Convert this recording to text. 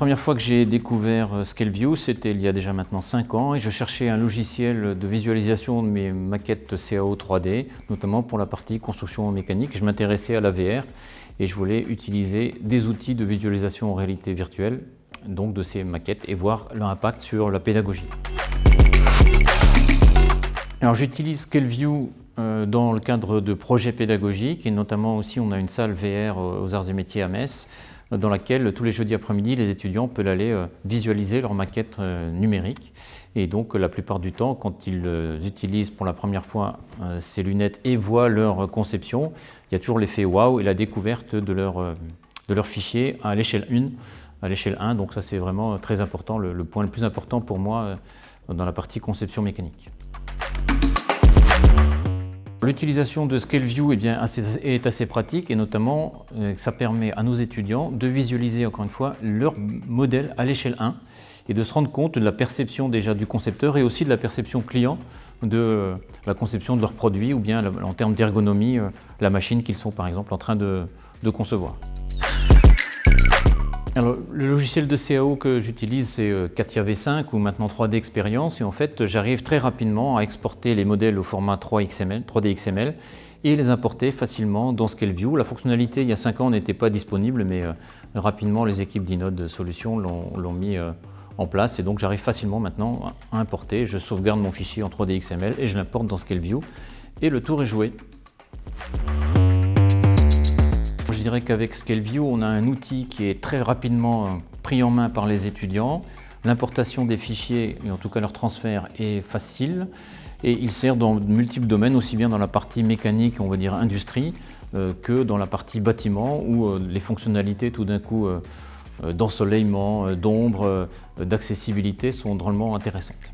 première fois que j'ai découvert ScaleView, c'était il y a déjà maintenant 5 ans et je cherchais un logiciel de visualisation de mes maquettes CAO 3D, notamment pour la partie construction mécanique. Je m'intéressais à la VR et je voulais utiliser des outils de visualisation en réalité virtuelle, donc de ces maquettes, et voir leur impact sur la pédagogie. Alors j'utilise ScaleView dans le cadre de projets pédagogiques et notamment aussi on a une salle VR aux Arts et Métiers à Metz dans laquelle tous les jeudis après-midi les étudiants peuvent aller visualiser leurs maquettes numériques et donc la plupart du temps quand ils utilisent pour la première fois ces lunettes et voient leur conception, il y a toujours l'effet waouh et la découverte de leur fichier à l'échelle 1. Donc ça c'est vraiment très important, le point le plus important pour moi dans la partie conception mécanique. L'utilisation de ScaleView est assez pratique et notamment ça permet à nos étudiants de visualiser encore une fois leur modèle à l'échelle 1 et de se rendre compte de la perception déjà du concepteur et aussi de la perception client de la conception de leur produit ou bien en termes d'ergonomie, la machine qu'ils sont par exemple en train de concevoir. Alors, le logiciel de CAO que j'utilise, c'est CATIA V5 ou maintenant 3D Experience et en fait j'arrive très rapidement à exporter les modèles au format 3D XML et les importer facilement dans ScaleView. La fonctionnalité il y a 5 ans n'était pas disponible mais rapidement les équipes d'Inode Solutions l'ont mis en place et donc j'arrive facilement maintenant à importer. Je sauvegarde mon fichier en 3D XML et je l'importe dans ScaleView et le tour est joué. Je dirais qu'avec ScaleView, on a un outil qui est très rapidement pris en main par les étudiants. L'importation des fichiers, et en tout cas leur transfert, est facile et il sert dans de multiples domaines, aussi bien dans la partie mécanique, on va dire industrie, que dans la partie bâtiment où les fonctionnalités tout d'un coup d'ensoleillement, d'ombre, d'accessibilité sont drôlement intéressantes.